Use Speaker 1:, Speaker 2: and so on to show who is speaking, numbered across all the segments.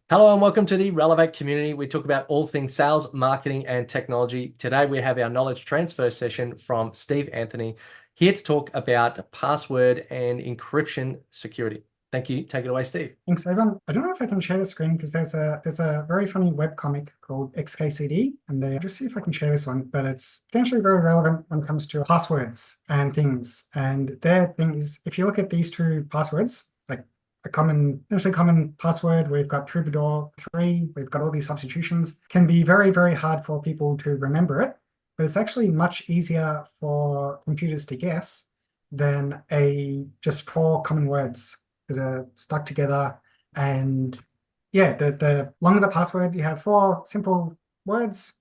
Speaker 1: Hello and welcome to the Relevate community. We talk about all things sales, marketing, and technology. Today we have our knowledge transfer session from Steve Anthony here to talk about password and encryption security. Thank you. Take it away, Steve.
Speaker 2: Thanks, Ivan. I don't know if I can share the screen because there's a very funny webcomic called XKCD, and they just see if I can share this one, but it's potentially very relevant when it comes to passwords and things. And their thing is, if you look at these two passwords, like a potentially common password, we've got Troubadour 3, we've got all these substitutions, can be very, very hard for people to remember it, but it's actually much easier for computers to guess than just 4 common words that are stuck together. And yeah, the longer the password, you have 4 simple words,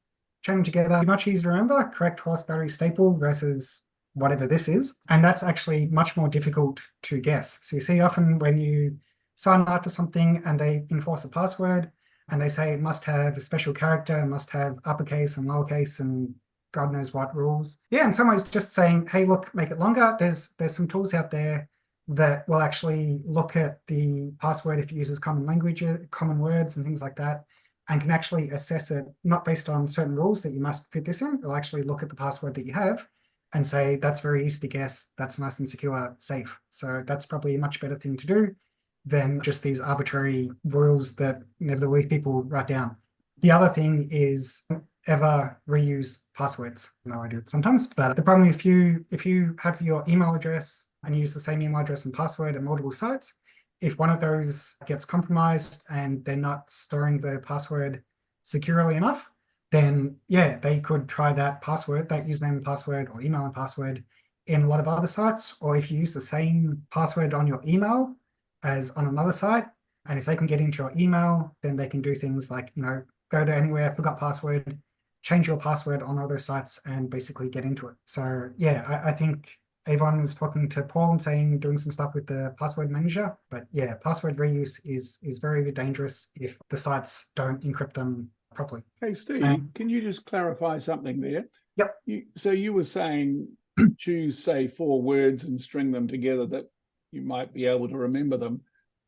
Speaker 2: chain them together, much easier to remember, correct horse battery staple versus whatever this is. And that's actually much more difficult to guess. So you see often when you sign up to something and they enforce a password and they say it must have a special character, it must have uppercase and lowercase and God knows what rules. Yeah, in some ways just saying, hey, look, make it longer. There's some tools out there that will actually look at the password if it uses common language, common words and things like that, and can actually assess it, not based on certain rules that you must fit this in. It'll actually look at the password that you have and say, that's very easy to guess, that's nice and secure, safe. So that's probably a much better thing to do than just these arbitrary rules that inevitably people write down. The other thing is ever reuse passwords. No, I do it sometimes, but the problem if you have your email address and use the same email address and password at multiple sites, if one of those gets compromised and they're not storing the password securely enough, then yeah, they could try that password, that username and password or email and password in a lot of other sites. Or if you use the same password on your email as on another site, and if they can get into your email, then they can do things like, go to anywhere, forgot password, change your password on other sites and basically get into it. So yeah, I think Avon was talking to Paul and saying doing some stuff with the password manager. But yeah, password reuse is very, very dangerous if the sites don't encrypt them properly.
Speaker 3: Hey, Steve, can you just clarify something there?
Speaker 2: Yep.
Speaker 3: So you were saying choose, say, 4 words and string them together that you might be able to remember them.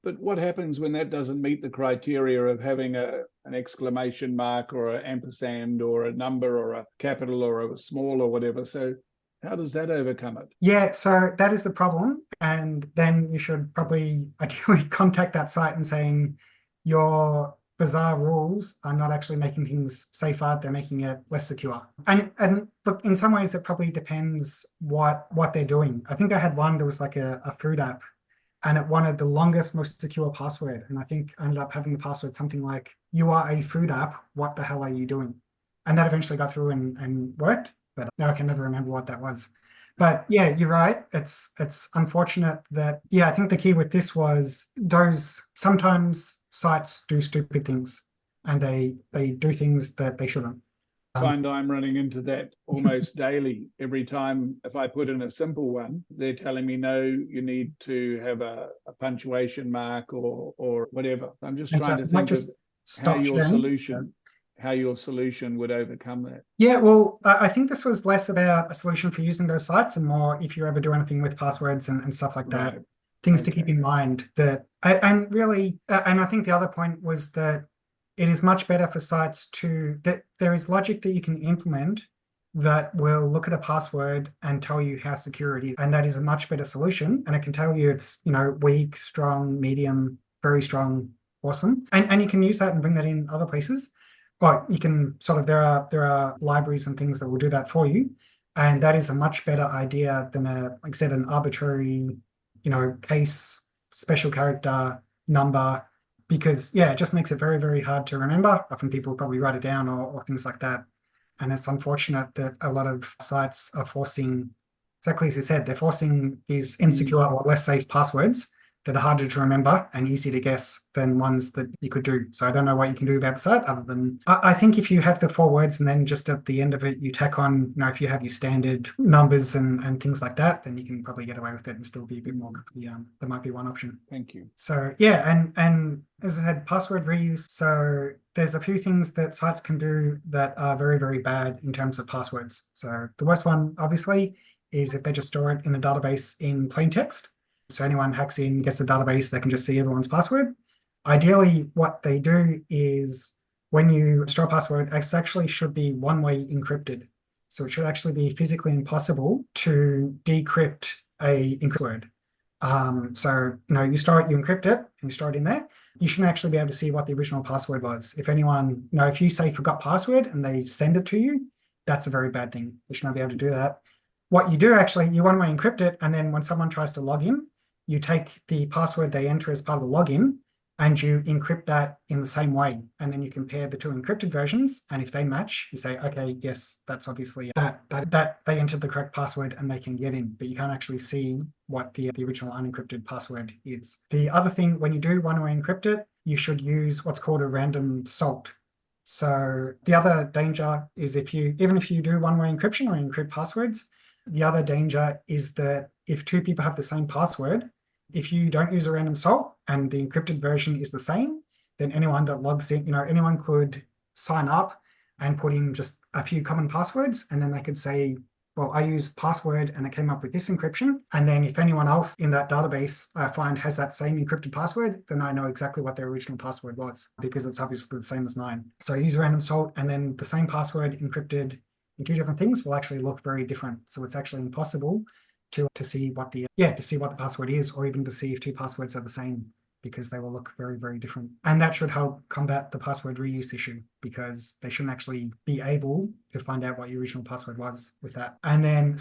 Speaker 3: But what happens when that doesn't meet the criteria of having an exclamation mark or an ampersand or a number or a capital or a small or whatever? So how does that overcome it?
Speaker 2: Yeah, so that is the problem. And then you should probably ideally contact that site and saying your bizarre rules are not actually making things safer, they're making it less secure. And look, in some ways it probably depends what they're doing. I think I had one that was like a food app and it wanted the longest, most secure password. And I think I ended up having the password something like, you are a food app, what the hell are you doing? And that eventually got through and worked, but now I can never remember what that was. But yeah, you're right. It's unfortunate that, yeah, I think the key with this was those sometimes sites do stupid things and they do things that they shouldn't.
Speaker 3: Find I'm running into that almost daily. Every time, if I put in a simple one, they're telling me, no, you need to have a punctuation mark or whatever. I'm just
Speaker 2: And
Speaker 3: trying
Speaker 2: so
Speaker 3: to
Speaker 2: it might
Speaker 3: think of
Speaker 2: just stop sharing.
Speaker 3: how your solution would overcome that.
Speaker 2: Yeah, well, I think this was less about a solution for using those sites and more if you ever do anything with passwords and stuff like that,
Speaker 3: Right.
Speaker 2: things to keep in mind that, and really, and I think the other point was that it is much better for sites that there is logic that you can implement that will look at a password and tell you how secure it is. And that is a much better solution. And it can tell you it's, weak, strong, medium, very strong, awesome. And you can use that and bring that in other places. But you can there are libraries and things that will do that for you. And that is a much better idea than like I said, an arbitrary, case, special character, number, because yeah, it just makes it very, very hard to remember. Often people probably write it down or things like that. And it's unfortunate that a lot of sites are forcing, exactly as you said, they're forcing these insecure or less safe passwords that are harder to remember and easy to guess than ones that you could do. So I don't know what you can do about the site other than, I think if you have the 4 words and then just at the end of it, you tack on, if you have your standard numbers and things like that, then you can probably get away with it and still be a bit more, that might be one option.
Speaker 3: Thank you.
Speaker 2: So yeah, and as I said, password reuse. So there's a few things that sites can do that are very, very bad in terms of passwords. So the worst one, obviously, is if they just store it in a database in plain text. So anyone hacks in, gets the database, they can just see everyone's password. ideally what they do is when you store a password, it actually should be one-way encrypted. So it should actually be physically impossible to decrypt a encrypted word. So you store it, you encrypt it, and you store it in there. You shouldn't actually be able to see what the original password was. If anyone, if you say forgot password and they send it to you, that's a very bad thing. You should not be able to do that. What you do actually, you one-way encrypt it, and then when someone tries to log in, you take the password they enter as part of the login and you encrypt that in the same way. And then you compare the two encrypted versions. And if they match, you say, okay, yes, that's obviously that they entered the correct password and they can get in, but you can't actually see what the original unencrypted password is. The other thing, when you do one-way encrypt it, you should use what's called a random salt. So the other danger is even if you do one-way encryption or encrypt passwords, the other danger is that if two people have the same password, if you don't use a random salt and the encrypted version is the same, then anyone that logs in, anyone could sign up and put in just a few common passwords, and then they could say, well, I used password and it came up with this encryption. And then if anyone else in that database I find has that same encrypted password, then I know exactly what their original password was because it's obviously the same as mine. So I use a random salt, and then the same password encrypted in two different things will actually look very different. So it's actually impossible to see what the password is, or even to see if two passwords are the same, because they will look very, very different. And that should help combat the password reuse issue, because they shouldn't actually be able to find out what your original password was with that. And then,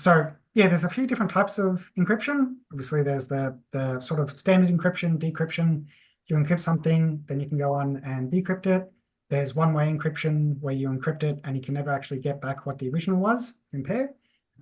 Speaker 2: there's a few different types of encryption. Obviously, there's the sort of standard encryption, decryption. You encrypt something, then you can go on and decrypt it. There's one-way encryption where you encrypt it and you can never actually get back what the original was, compare.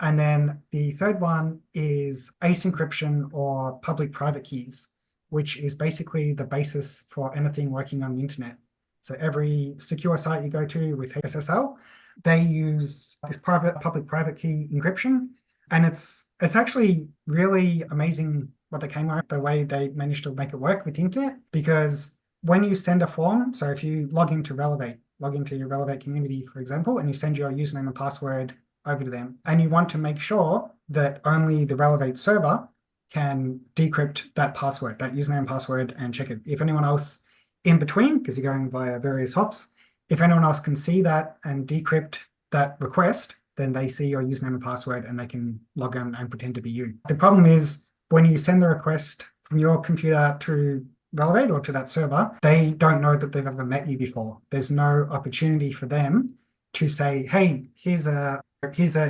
Speaker 2: And then the third one is ACE encryption, or public-private keys, which is basically the basis for anything working on the internet. So every secure site you go to with SSL, they use this public-private key encryption. And it's actually really amazing what they came up, the way they managed to make it work with the internet, because when you send a form, so if you log into your Relevate community, for example, and you send your username and password over to them, and you want to make sure that only the Relevate server can decrypt that password, that username and password, and check it. If anyone else in between, because you're going via various hops, if anyone else can see that and decrypt that request, then they see your username and password and they can log in and pretend to be you. The problem is when you send the request from your computer to Relevate or to that server, they don't know that they've ever met you before. There's no opportunity for them to say, hey, here's a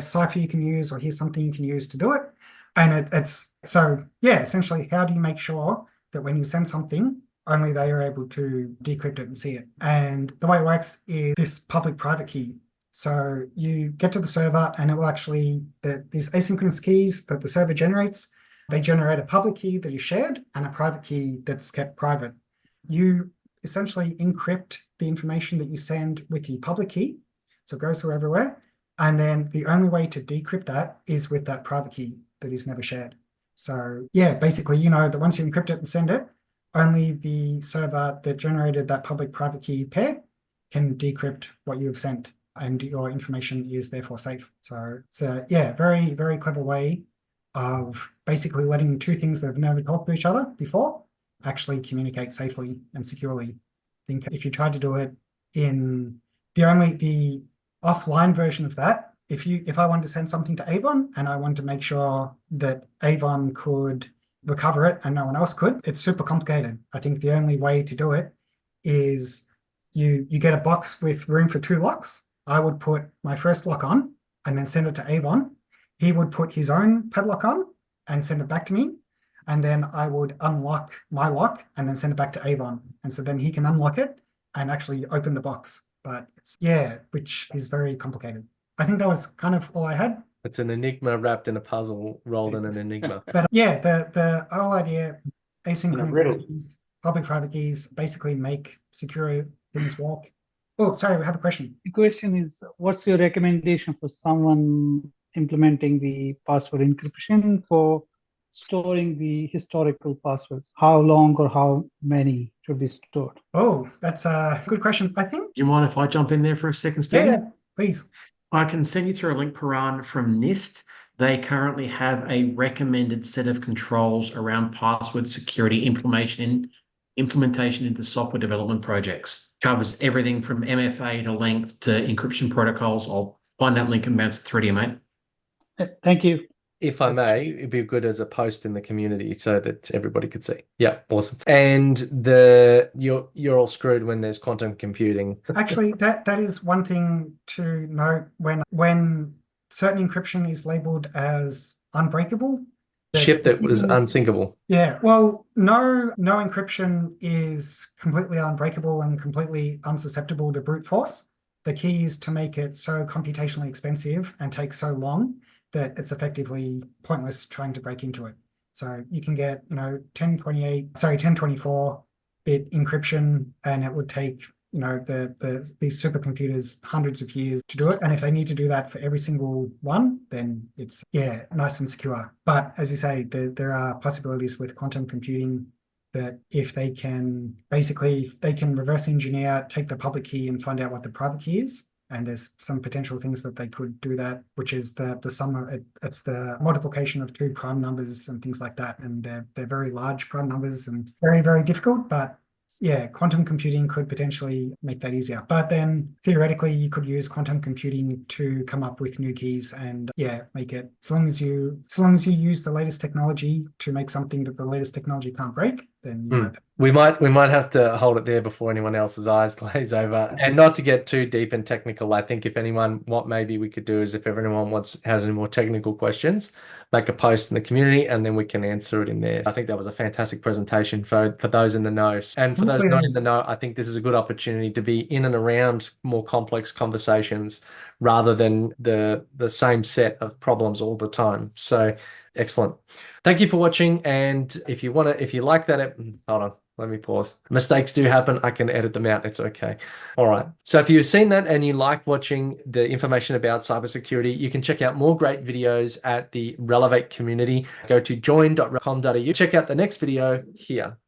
Speaker 2: cipher you can use, or here's something you can use to do it. And essentially, how do you make sure that when you send something, only they are able to decrypt it and see it? And the way it works is this public-private key. So you get to the server and it will actually, these asynchronous keys that the server generates, they generate a public key that is shared and a private key that's kept private. You essentially encrypt the information that you send with the public key, so it goes through everywhere. And then the only way to decrypt that is with that private key that is never shared. So basically, that once you encrypt it and send it, only the server that generated that public-private key pair can decrypt what you have sent, and your information is therefore safe. So it's a very, very clever way of basically letting two things that have never talked to each other before actually communicate safely and securely. I think if you tried to do it in the offline version of that, if I wanted to send something to Avon and I wanted to make sure that Avon could recover it and no one else could, it's super complicated. I think the only way to do it is you get a box with room for 2 locks. I would put my first lock on and then send it to Avon. He would put his own padlock on and send it back to me. And then I would unlock my lock and then send it back to Avon. And so then he can unlock it and actually open the box. But which is very complicated. I think that was kind of all I had.
Speaker 1: It's an enigma wrapped in a puzzle, rolled in an enigma.
Speaker 2: But the whole idea, asynchronous keys, public-private keys, basically make secure things work. Oh, sorry, we have a question.
Speaker 4: The question is, what's your recommendation for someone implementing the password encryption for storing the historical passwords? How long or how many should be stored?
Speaker 2: Oh, that's a good question. I think.
Speaker 5: Do you mind if I jump in there for a second, Stephen?
Speaker 2: Yeah, please.
Speaker 5: I can send you through a link, Paran, from NIST. They currently have a recommended set of controls around password security implementation implementation into software development projects. Covers everything from MFA to length to encryption protocols. I'll find that link and bounce it through to you, mate.
Speaker 4: Thank you.
Speaker 1: If I may, it'd be good as a post in the community so that everybody could see. Yeah, awesome. And you're all screwed when there's quantum computing.
Speaker 2: Actually, that is one thing to note when certain encryption is labeled as unbreakable.
Speaker 1: Ship that was unsinkable.
Speaker 2: Yeah, well, no encryption is completely unbreakable and completely unsusceptible to brute force. The key is to make it so computationally expensive and take so long that it's effectively pointless trying to break into it. So you can get, 1024-bit encryption, and it would take, these supercomputers hundreds of years to do it. And if they need to do that for every single one, then it's, nice and secure. But as you say, there are possibilities with quantum computing that if they can reverse engineer, take the public key and find out what the private key is. And there's some potential things that they could do that, which is the sum of it. It's the multiplication of two prime numbers and things like that. And they're very large prime numbers and very, very difficult. But yeah, quantum computing could potentially make that easier. But then theoretically, you could use quantum computing to come up with new keys and make it, as long as you use the latest technology to make something that the latest technology can't break, then you might.
Speaker 1: We might have to hold it there before anyone else's eyes glaze over. And not to get too deep and technical, I think what maybe we could do is if everyone has any more technical questions, make a post in the community and then we can answer it in there. I think that was a fantastic presentation for those in the know. And for those not in the know, I think this is a good opportunity to be in and around more complex conversations rather than the same set of problems all the time. So excellent. Thank you for watching. And if you like that, hold on. Let me pause. Mistakes do happen. I can edit them out. It's okay. All right. So if you've seen that and you like watching the information about cybersecurity, you can check out more great videos at the Relevate community. Go to join.com.au. Check out the next video here.